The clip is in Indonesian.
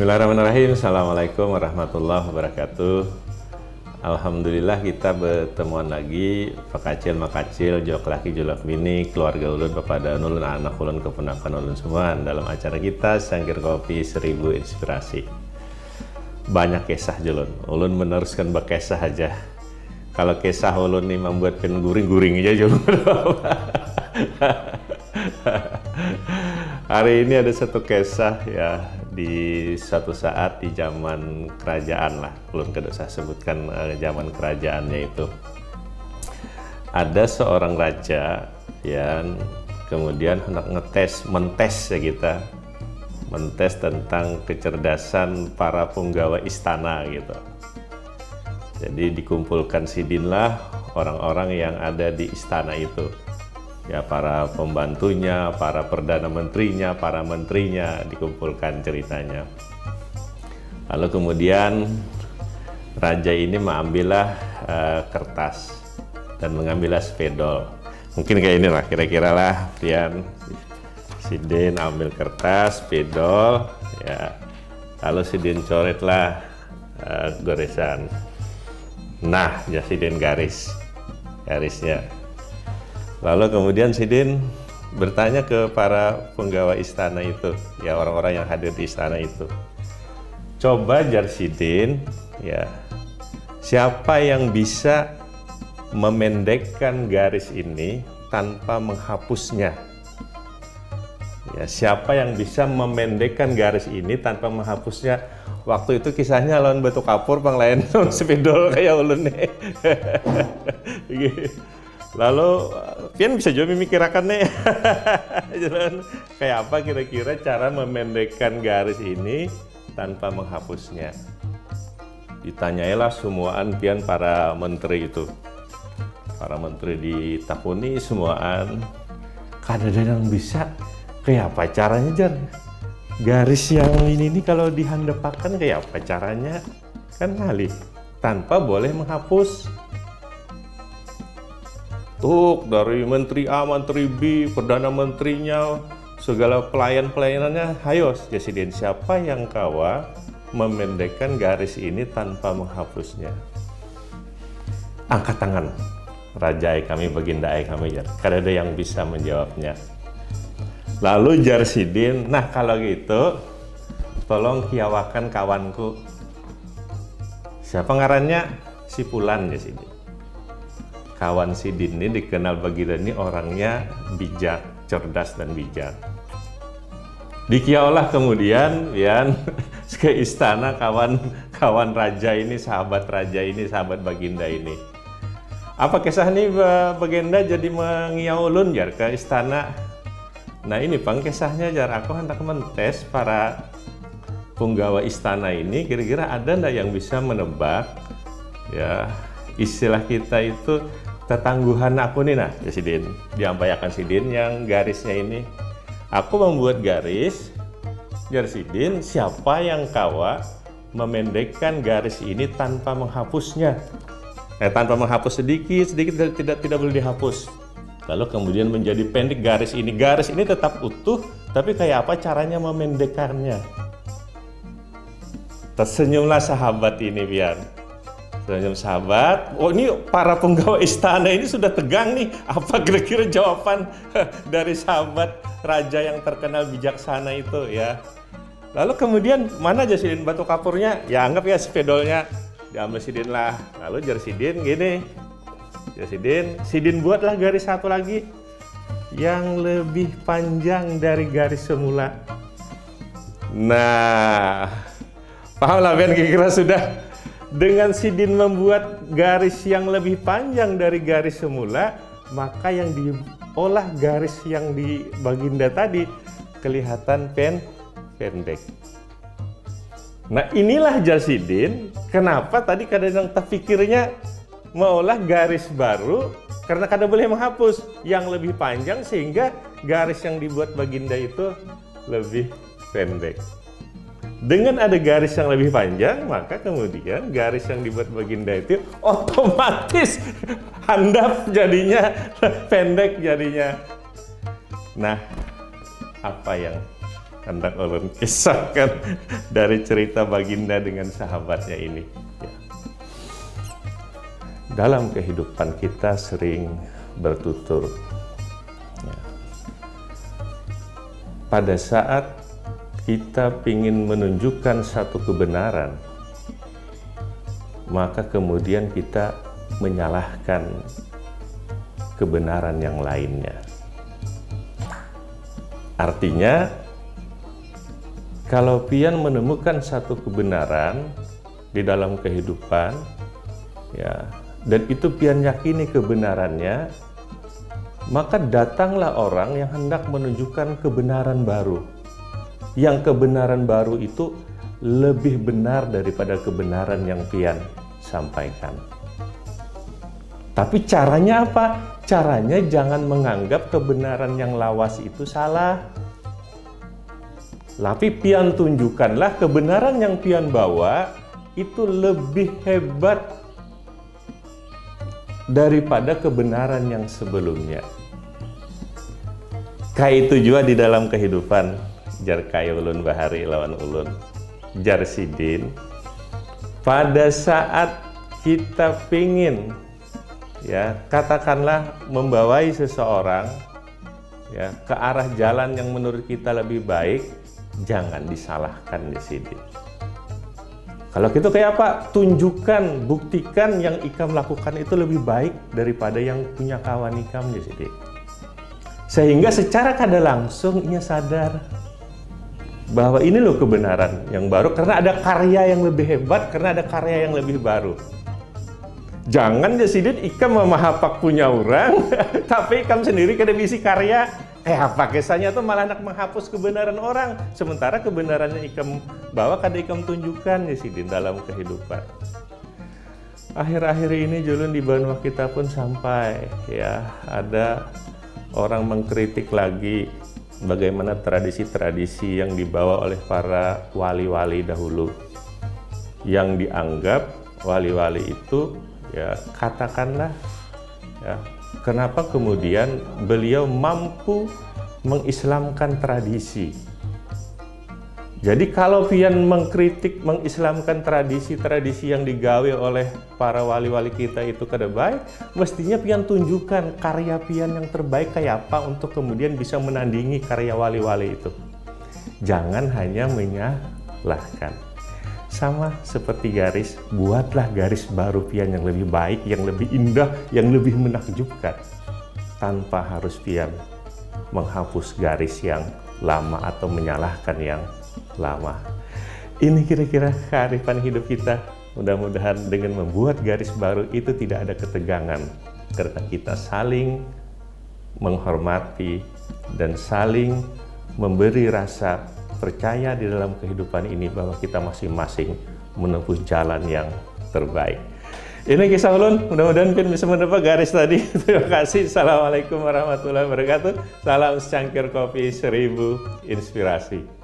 Bismillahirrahmanirrahim. Assalamualaikum warahmatullahi wabarakatuh. Alhamdulillah kita bertemuan lagi Pak Kacil, Mak Kacil, Jok Laki, Jolak Bini, keluarga ulun, Bapak dan ulun, anak ulun, keponakan ulun semua dalam acara kita Sangkir Kopi 1000 Inspirasi. Banyak kisah julun, ulun meneruskan berkisah aja. Kalau kisah ulun nih membuat guring-guring aja julun. Hari ini ada satu kisah ya, di suatu saat di zaman kerajaan lah, belum kada usah sebutkan zaman kerajaannya itu. Ada seorang raja yang kemudian hendak mentes ya kita, mentes tentang kecerdasan para penggawa istana gitu. Jadi dikumpulkan sidinlah orang-orang yang ada di istana itu. Ya, para pembantunya, para perdana menterinya, para menterinya dikumpulkan ceritanya. Lalu kemudian raja ini mengambillah kertas dan mengambillah spidol. Mungkin kayak ini lah, kira-kira lah, Pian. Sidin ambil kertas, spidol, ya. Lalu Sidin coretlah goresan. Nah, ya Sidin garisnya. Lalu kemudian Sidin bertanya ke para penggawa istana itu, ya orang-orang yang hadir di istana itu. Coba jar Sidin, ya, siapa yang bisa memendekkan garis ini tanpa menghapusnya? Ya, siapa yang bisa memendekkan garis ini tanpa menghapusnya? Waktu itu kisahnya lawan batu kapur, pang lain spidol kayak ulun nih. Lalu Pian bisa juga memikirkan nih kayak apa kira-kira cara memendekkan garis ini tanpa menghapusnya. Ditanyailah semuaan Pian para menteri itu, para menteri ditakuni semuaan, kada ada yang bisa. Kayak apa caranya Jan? Garis yang ini nih kalau dihandapakan kayak apa caranya? Kan ngalih tanpa boleh menghapus. Tuh dari menteri A, menteri B, perdana menterinya, segala pelayan-pelayanannya, hayo ya Sidin, siapa yang kawa memendekkan garis ini tanpa menghapusnya? Angkat tangan, rajai kami, bagindai kami, ya. Kada ada yang bisa menjawabnya. Lalu jar Sidin, nah kalau gitu tolong hiawakan kawanku. Siapa ngarannya? Si Pulan ya Sidin. Kawan Sidin ini dikenal baginda ini orangnya bijak, cerdas dan bijak. Dikiaulah kemudian ya ke istana kawan raja ini, sahabat raja ini, sahabat baginda ini. Apa kisah ini baginda jadi mengiau ulun jar ke istana? Nah ini pang kisahnya jar, aku hendak mentes para penggawa istana ini, kira-kira ada ndak yang bisa menebak ya istilah kita itu tetangguhan aku nih, nah ya Sidin diampayakan Sidin yang garisnya ini. Aku membuat garis jar Sidin, siapa yang kawa memendekkan garis ini tanpa menghapusnya, tanpa menghapus sedikit tidak boleh dihapus. Lalu kemudian menjadi pendek garis ini tetap utuh, tapi kayak apa caranya memendekkannya? Tersenyumlah sahabat ini Pian. Senyum sahabat, oh ini para penggawa istana ini sudah tegang nih, apa kira-kira jawaban dari sahabat raja yang terkenal bijaksana itu ya. Lalu kemudian mana aja Sidin batu kapurnya? Ya anggap ya spidolnya, diambil Sidin lah. Lalu jar Sidin gini, ya Sidin buatlah garis satu lagi yang lebih panjang dari garis semula. Nah, paham lah Ben, kira-kira sudah. Dengan Sidin membuat garis yang lebih panjang dari garis semula, maka yang diolah garis yang di baginda tadi kelihatan pendek. Nah inilah jar Sidin, kenapa tadi kadang-kadang terpikirnya mengolah garis baru karena kada boleh menghapus yang lebih panjang sehingga garis yang dibuat baginda itu lebih pendek. Dengan ada garis yang lebih panjang, maka kemudian garis yang dibuat baginda itu otomatis handap jadinya, pendek jadinya. Nah, apa yang hendak ulun kisahkan dari cerita baginda dengan sahabatnya ini. Ya. Dalam kehidupan kita sering bertutur. Ya. Pada saat kita ingin menunjukkan satu kebenaran, maka kemudian kita menyalahkan kebenaran yang lainnya. Artinya, kalau pian menemukan satu kebenaran di dalam kehidupan, ya, dan itu pian yakini kebenarannya, maka datanglah orang yang hendak menunjukkan kebenaran baru. Yang kebenaran baru itu lebih benar daripada kebenaran yang pian sampaikan. Tapi caranya apa? Caranya jangan menganggap kebenaran yang lawas itu salah. Tapi pian tunjukkanlah kebenaran yang pian bawa itu lebih hebat daripada kebenaran yang sebelumnya. Kayak itu juga di dalam kehidupan. Jar kayu ulun bahari lawan ulun. Jar sidin. Pada saat kita pingin, ya, katakanlah membawai seseorang, ya, ke arah jalan yang menurut kita lebih baik, jangan disalahkan di sini. Kalau gitu kayak apa? Tunjukkan, buktikan yang ikam lakukan itu lebih baik daripada yang punya kawan ikam di sini. Sehingga secara kada langsung ia sadar bahwa ini loh kebenaran yang baru, karena ada karya yang lebih hebat, karena ada karya yang lebih baru. Jangan jasidin ikam memahapak punya orang, tapi ikam sendiri kada bisi karya. Apa kisahnya tuh malah nak menghapus kebenaran orang, sementara kebenarannya ikam bawa kada ikam tunjukkan jasidin dalam kehidupan. Akhir-akhir ini julun di Banua kita pun sampai, ya, ada orang mengkritik lagi bagaimana tradisi-tradisi yang dibawa oleh para wali-wali dahulu, yang dianggap wali-wali itu, ya, katakanlah, ya, kenapa kemudian beliau mampu mengislamkan tradisi. Jadi kalau pian mengkritik, mengislamkan tradisi-tradisi yang digawe oleh para wali-wali kita itu kada baik, mestinya pian tunjukkan karya pian yang terbaik kayak apa untuk kemudian bisa menandingi karya wali-wali itu. Jangan hanya menyalahkan. Sama seperti garis, buatlah garis baru pian yang lebih baik, yang lebih indah, yang lebih menakjubkan, tanpa harus pian menghapus garis yang lama atau menyalahkan yang lama. Ini kira-kira kearifan hidup kita. Mudah-mudahan dengan membuat garis baru itu tidak ada ketegangan, karena kita saling menghormati dan saling memberi rasa percaya di dalam kehidupan ini bahwa kita masing-masing menempuh jalan yang terbaik. Ini kisah ulun, mudah-mudahan pian bisa mendapat garis tadi. Terima kasih. Assalamualaikum warahmatullahi wabarakatuh. Salam secangkir kopi 1000 inspirasi.